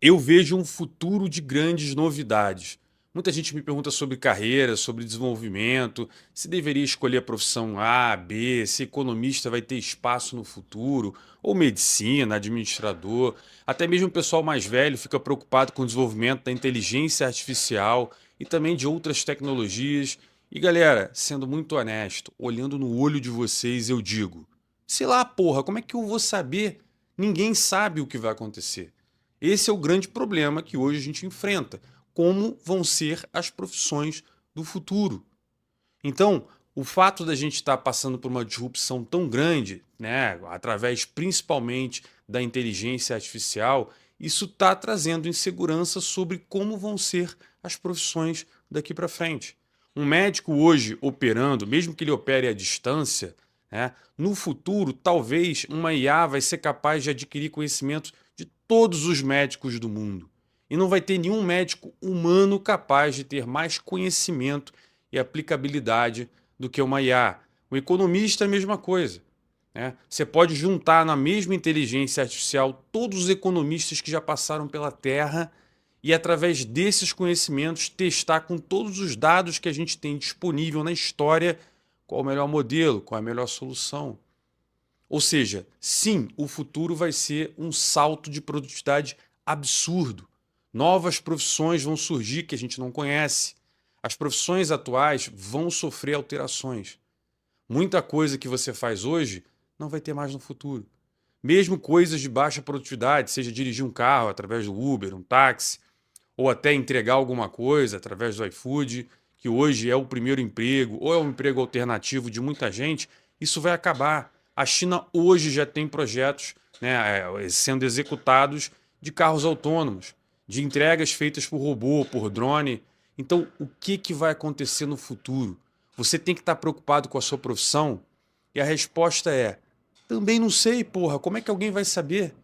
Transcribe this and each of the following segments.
Eu vejo um futuro de grandes novidades. Muita gente me pergunta sobre carreira, sobre desenvolvimento, se deveria escolher a profissão A, B, se economista vai ter espaço no futuro, ou medicina, administrador. Até mesmo o pessoal mais velho fica preocupado com o desenvolvimento da inteligência artificial e também de outras tecnologias. E galera, sendo muito honesto, olhando no olho de vocês, eu digo: sei lá, porra, como é que eu vou saber? Ninguém sabe o que vai acontecer. Esse é o grande problema que hoje a gente enfrenta. Como vão ser as profissões do futuro? Então, o fato da gente estar passando por uma disrupção tão grande, né, através principalmente da inteligência artificial, isso está trazendo insegurança sobre como vão ser as profissões daqui para frente. Um médico hoje operando, mesmo que ele opere à distância, né, no futuro, talvez uma IA vai ser capaz de adquirir conhecimento de todos os médicos do mundo. E não vai ter nenhum médico humano capaz de ter mais conhecimento e aplicabilidade do que uma IA. O economista é a mesma coisa, né? Você pode juntar na mesma inteligência artificial todos os economistas que já passaram pela Terra e, através desses conhecimentos, testar com todos os dados que a gente tem disponível na história qual o melhor modelo, qual a melhor solução. Ou seja, sim, o futuro vai ser um salto de produtividade absurdo. Novas profissões vão surgir que a gente não conhece. As profissões atuais vão sofrer alterações. Muita coisa que você faz hoje não vai ter mais no futuro. Mesmo coisas de baixa produtividade, seja dirigir um carro através do Uber, um táxi, ou até entregar alguma coisa através do iFood, que hoje é o primeiro emprego ou é um emprego alternativo de muita gente, isso vai acabar. A China hoje já tem projetos, né, sendo executados de carros autônomos, de entregas feitas por robô, por drone. Então, o que vai acontecer no futuro? Você tem que estar preocupado com a sua profissão? E a resposta é: também não sei, porra, como é que alguém vai saber?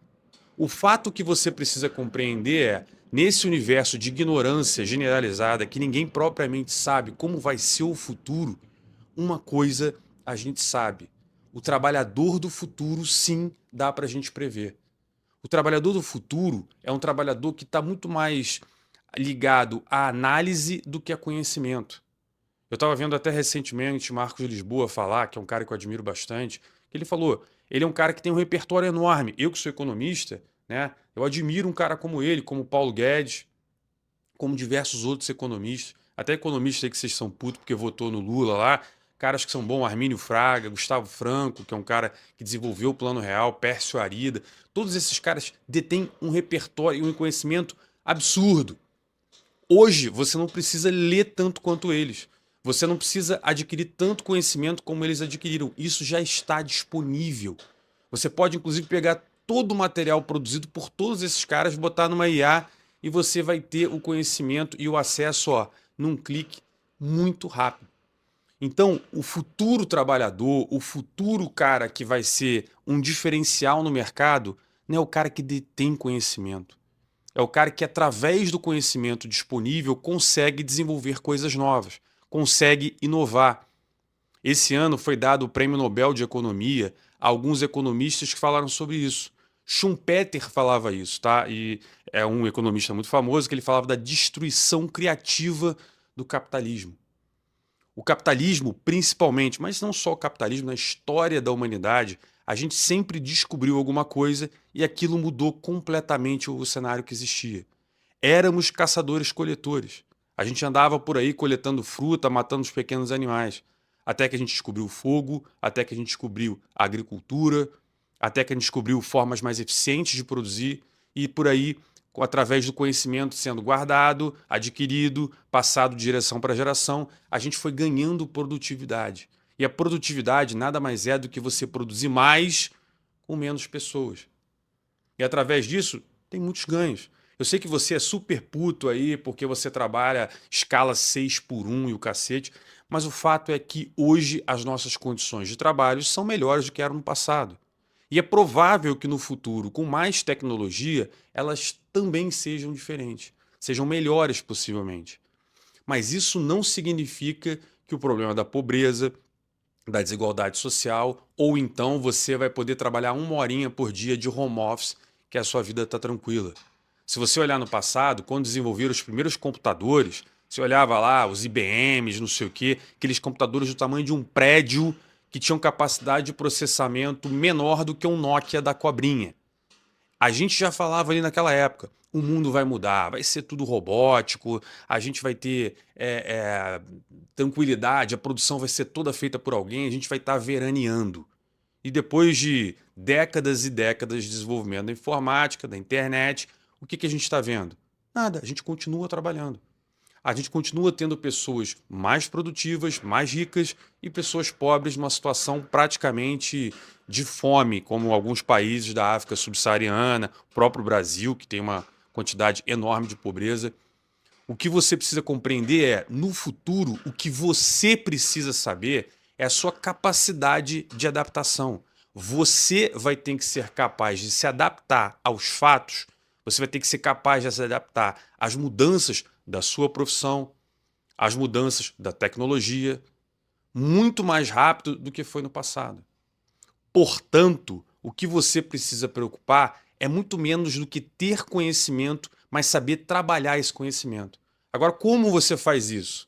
O fato que você precisa compreender é, nesse universo de ignorância generalizada, que ninguém propriamente sabe como vai ser o futuro, uma coisa a gente sabe. O trabalhador do futuro, sim, dá para a gente prever. O trabalhador do futuro é um trabalhador que está muito mais ligado à análise do que a conhecimento. Eu estava vendo até recentemente Marcos de Lisboa falar, que é um cara que eu admiro bastante, que ele falou, ele é um cara que tem um repertório enorme. Eu que sou economista, né, eu admiro um cara como ele, como Paulo Guedes, como diversos outros economistas, até economistas aí que vocês são putos porque votou no Lula lá, caras que são bons, Armínio Fraga, Gustavo Franco, que é um cara que desenvolveu o Plano Real, Pércio Arida, todos esses caras detêm um repertório e um conhecimento absurdo. Hoje, você não precisa ler tanto quanto eles. Você não precisa adquirir tanto conhecimento como eles adquiriram. Isso já está disponível. Você pode, inclusive, pegar todo o material produzido por todos esses caras, botar numa IA e você vai ter o conhecimento e o acesso, ó, num clique muito rápido. Então, o futuro trabalhador, o futuro cara que vai ser um diferencial no mercado, não é o cara que detém conhecimento. É o cara que, através do conhecimento disponível, consegue desenvolver coisas novas, consegue inovar. Esse ano foi dado o Prêmio Nobel de Economia a alguns economistas que falaram sobre isso. Schumpeter falava isso, tá? E é um economista muito famoso que ele falava da destruição criativa do capitalismo. O capitalismo, principalmente, mas não só o capitalismo, na história da humanidade, a gente sempre descobriu alguma coisa e aquilo mudou completamente o cenário que existia. Éramos caçadores-coletores. A gente andava por aí coletando fruta, matando os pequenos animais. Até que a gente descobriu o fogo, até que a gente descobriu a agricultura, até que a gente descobriu formas mais eficientes de produzir e por aí, através do conhecimento sendo guardado, adquirido, passado de geração para geração, a gente foi ganhando produtividade. E a produtividade nada mais é do que você produzir mais com menos pessoas. E através disso, tem muitos ganhos. Eu sei que você é super puto aí porque você trabalha escala 6 por 1 e o cacete, mas o fato é que hoje as nossas condições de trabalho são melhores do que eram no passado. E é provável que no futuro, com mais tecnologia, elas também sejam diferentes, sejam melhores possivelmente. Mas isso não significa que o problema da pobreza, da desigualdade social, ou então você vai poder trabalhar uma horinha por dia de home office, que a sua vida está tranquila. Se você olhar no passado, quando desenvolveram os primeiros computadores, você olhava lá os IBMs, não sei o quê, aqueles computadores do tamanho de um prédio que tinham capacidade de processamento menor do que um Nokia da cobrinha. A gente já falava ali naquela época, o mundo vai mudar, vai ser tudo robótico, a gente vai ter tranquilidade, a produção vai ser toda feita por alguém, a gente vai estar veraneando. E depois de décadas e décadas de desenvolvimento da informática, da internet, o que a gente está vendo? Nada, a gente continua trabalhando. A gente continua tendo pessoas mais produtivas, mais ricas e pessoas pobres numa situação praticamente de fome, como alguns países da África subsaariana, o próprio Brasil, que tem uma quantidade enorme de pobreza. O que você precisa compreender é, no futuro, o que você precisa saber é a sua capacidade de adaptação. Você vai ter que ser capaz de se adaptar aos fatos, você vai ter que ser capaz de se adaptar às mudanças da sua profissão, às mudanças da tecnologia, muito mais rápido do que foi no passado. Portanto, o que você precisa preocupar é muito menos do que ter conhecimento, mas saber trabalhar esse conhecimento. Agora, como você faz isso?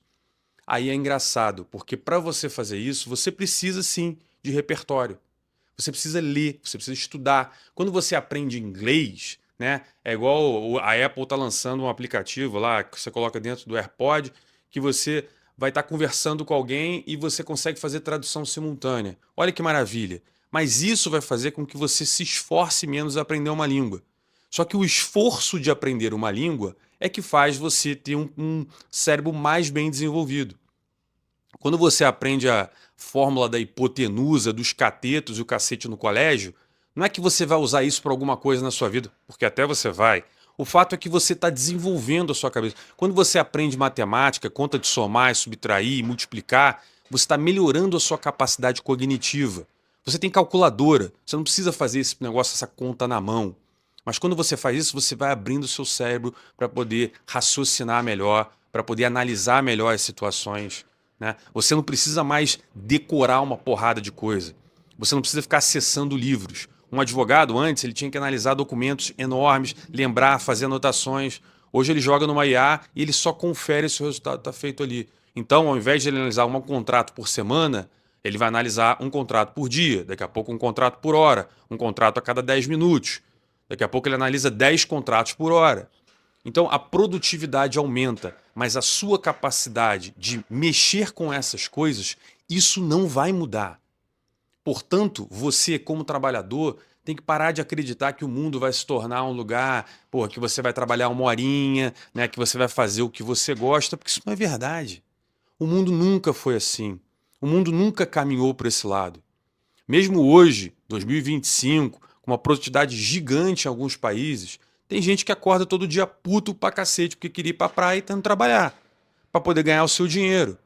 Aí é engraçado, porque para você fazer isso, você precisa sim de repertório. Você precisa ler, você precisa estudar. Quando você aprende inglês, né, é igual a Apple está lançando um aplicativo lá que você coloca dentro do AirPod, que você vai estar conversando com alguém e você consegue fazer tradução simultânea. Olha que maravilha. Mas isso vai fazer com que você se esforce menos a aprender uma língua. Só que o esforço de aprender uma língua é que faz você ter um cérebro mais bem desenvolvido. Quando você aprende a fórmula da hipotenusa, dos catetos e o cacete no colégio, não é que você vai usar isso para alguma coisa na sua vida, porque até você vai. O fato é que você está desenvolvendo a sua cabeça. Quando você aprende matemática, conta de somar, subtrair, multiplicar, você está melhorando a sua capacidade cognitiva. Você tem calculadora, você não precisa fazer esse negócio, essa conta na mão. Mas quando você faz isso, você vai abrindo o seu cérebro para poder raciocinar melhor, para poder analisar melhor as situações, né? Você não precisa mais decorar uma porrada de coisa. Você não precisa ficar acessando livros. Um advogado, antes, ele tinha que analisar documentos enormes, lembrar, fazer anotações. Hoje ele joga numa IA e ele só confere se o resultado está feito ali. Então, ao invés de ele analisar um contrato por semana, ele vai analisar um contrato por dia, daqui a pouco um contrato por hora, um contrato a cada 10 minutos. Daqui a pouco ele analisa 10 contratos por hora. Então a produtividade aumenta, mas a sua capacidade de mexer com essas coisas, isso não vai mudar. Portanto, você, como trabalhador, tem que parar de acreditar que o mundo vai se tornar um lugar, pô, que você vai trabalhar uma horinha, né, que você vai fazer o que você gosta, porque isso não é verdade. O mundo nunca foi assim. O mundo nunca caminhou por esse lado. Mesmo hoje, 2025, com uma produtividade gigante em alguns países, tem gente que acorda todo dia puto pra cacete porque queria ir pra praia e tá indo trabalhar para poder ganhar o seu dinheiro.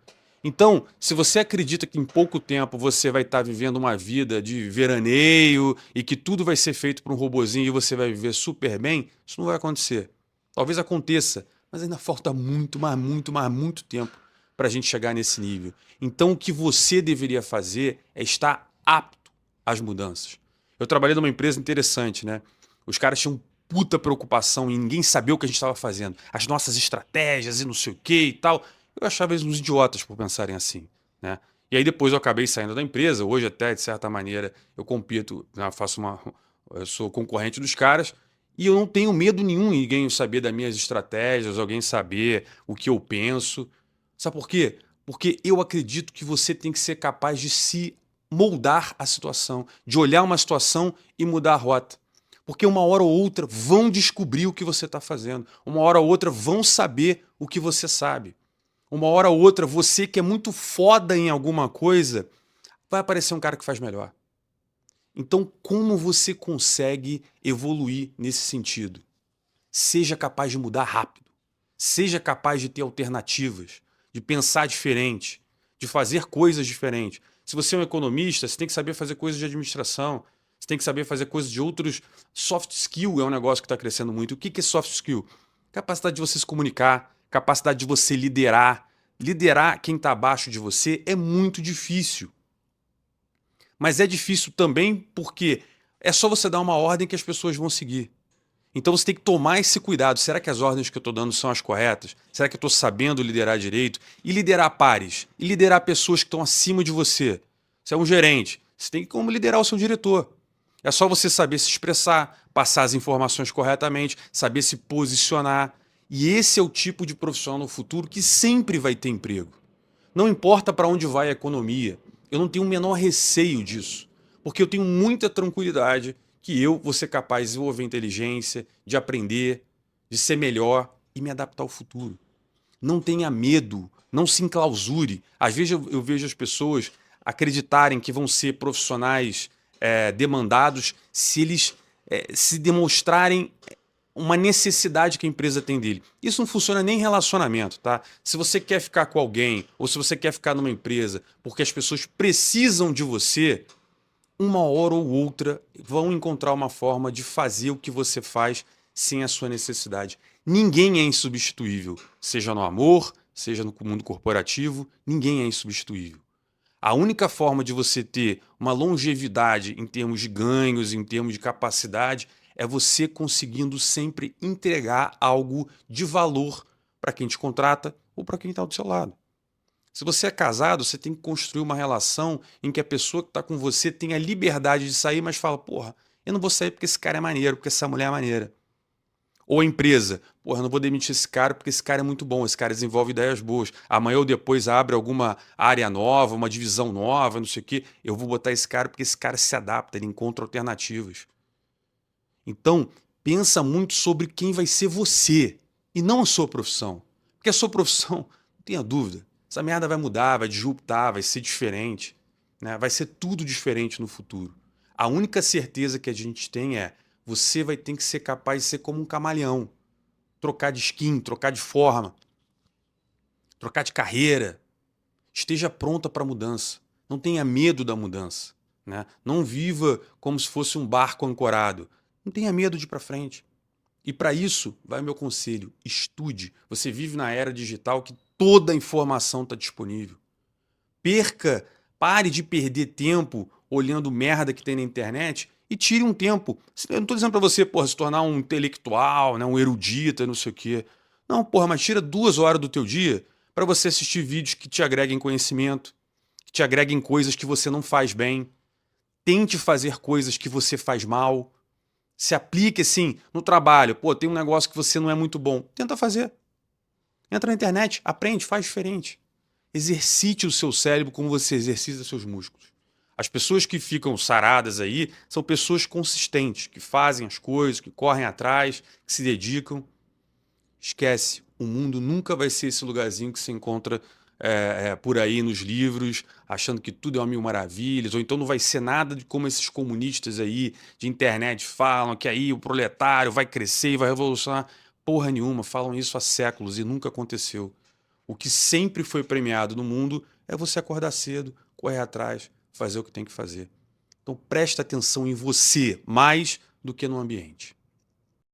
Então, se você acredita que em pouco tempo você vai estar vivendo uma vida de veraneio e que tudo vai ser feito por um robozinho e você vai viver super bem, isso não vai acontecer. Talvez aconteça, mas ainda falta muito tempo para a gente chegar nesse nível. Então, o que você deveria fazer é estar apto às mudanças. Eu trabalhei numa empresa interessante, né? Os caras tinham puta preocupação em ninguém saber o que a gente estava fazendo, as nossas estratégias e não sei o que e tal. Eu achava eles uns idiotas por pensarem assim, né? E aí depois eu acabei saindo da empresa. Hoje até, de certa maneira, eu compito, né? Eu sou concorrente dos caras e eu não tenho medo nenhum em ninguém saber das minhas estratégias, alguém saber o que eu penso. Sabe por quê? Porque eu acredito que você tem que ser capaz de se moldar a situação, de olhar uma situação e mudar a rota. Porque uma hora ou outra vão descobrir o que você está fazendo. Uma hora ou outra vão saber o que você sabe. Uma hora ou outra, você que é muito foda em alguma coisa, vai aparecer um cara que faz melhor. Então, como você consegue evoluir nesse sentido? Seja capaz de mudar rápido. Seja capaz de ter alternativas, de pensar diferente, de fazer coisas diferentes. Se você é um economista, você tem que saber fazer coisas de administração, você tem que saber fazer coisas de outros. Soft skill é um negócio que está crescendo muito. O que é soft skill? Capacidade de você se comunicar, capacidade de você liderar. Liderar quem está abaixo de você é muito difícil. Mas é difícil também porque é só você dar uma ordem que as pessoas vão seguir. Então você tem que tomar esse cuidado. Será que as ordens que eu estou dando são as corretas? Será que eu estou sabendo liderar direito? E liderar pares? E liderar pessoas que estão acima de você? Você é um gerente. Você tem que como liderar o seu diretor. É só você saber se expressar, passar as informações corretamente, saber se posicionar. E esse é o tipo de profissional no futuro que sempre vai ter emprego. Não importa para onde vai a economia. Eu não tenho o menor receio disso. Porque eu tenho muita tranquilidade que eu vou ser capaz de desenvolver inteligência, de aprender, de ser melhor e me adaptar ao futuro. Não tenha medo, não se enclausure. Às vezes eu vejo as pessoas acreditarem que vão ser profissionais demandados se eles se demonstrarem uma necessidade que a empresa tem dele. Isso não funciona nem em relacionamento, tá? Se você quer ficar com alguém ou se você quer ficar numa empresa porque as pessoas precisam de você, uma hora ou outra vão encontrar uma forma de fazer o que você faz sem a sua necessidade. Ninguém é insubstituível, seja no amor, seja no mundo corporativo, ninguém é insubstituível. A única forma de você ter uma longevidade em termos de ganhos, em termos de capacidade, é você conseguindo sempre entregar algo de valor para quem te contrata ou para quem está do seu lado. Se você é casado, você tem que construir uma relação em que a pessoa que está com você tenha liberdade de sair, mas fala, porra, eu não vou sair porque esse cara é maneiro, porque essa mulher é maneira. Ou a empresa, porra, eu não vou demitir esse cara porque esse cara é muito bom, esse cara desenvolve ideias boas. Amanhã ou depois abre alguma área nova, uma divisão nova, não sei o quê. Eu vou botar esse cara porque esse cara se adapta, ele encontra alternativas. Então, pensa muito sobre quem vai ser você e não a sua profissão. Porque a sua profissão, não tenha dúvida, essa merda vai mudar, vai disruptar, vai ser diferente, né? Vai ser tudo diferente no futuro. A única certeza que a gente tem é você vai ter que ser capaz de ser como um camaleão. Trocar de skin, trocar de forma, trocar de carreira. Esteja pronta para a mudança. Não tenha medo da mudança, né? Não viva como se fosse um barco ancorado. Não tenha medo de ir para frente. E para isso, vai o meu conselho, estude. Você vive na era digital que toda a informação está disponível. Pare de perder tempo olhando merda que tem na internet e tire um tempo. Eu não estou dizendo para você, porra, se tornar um intelectual, né, um erudita, não sei o quê. Não, porra, mas tira 2 horas do teu dia para você assistir vídeos que te agreguem conhecimento, que te agreguem coisas que você não faz bem. Tente fazer coisas que você faz mal. Se aplique assim no trabalho. Pô, tem um negócio que você não é muito bom. Tenta fazer. Entra na internet, aprende, faz diferente. Exercite o seu cérebro como você exercita seus músculos. As pessoas que ficam saradas aí são pessoas consistentes, que fazem as coisas, que correm atrás, que se dedicam. Esquece, o mundo nunca vai ser esse lugarzinho que se encontra por aí nos livros, achando que tudo é uma mil maravilhas, ou então não vai ser nada de como esses comunistas aí de internet falam, que aí o proletário vai crescer e vai revolucionar. Porra nenhuma, falam isso há séculos e nunca aconteceu. O que sempre foi premiado no mundo é você acordar cedo, correr atrás, fazer o que tem que fazer. Então presta atenção em você mais do que no ambiente.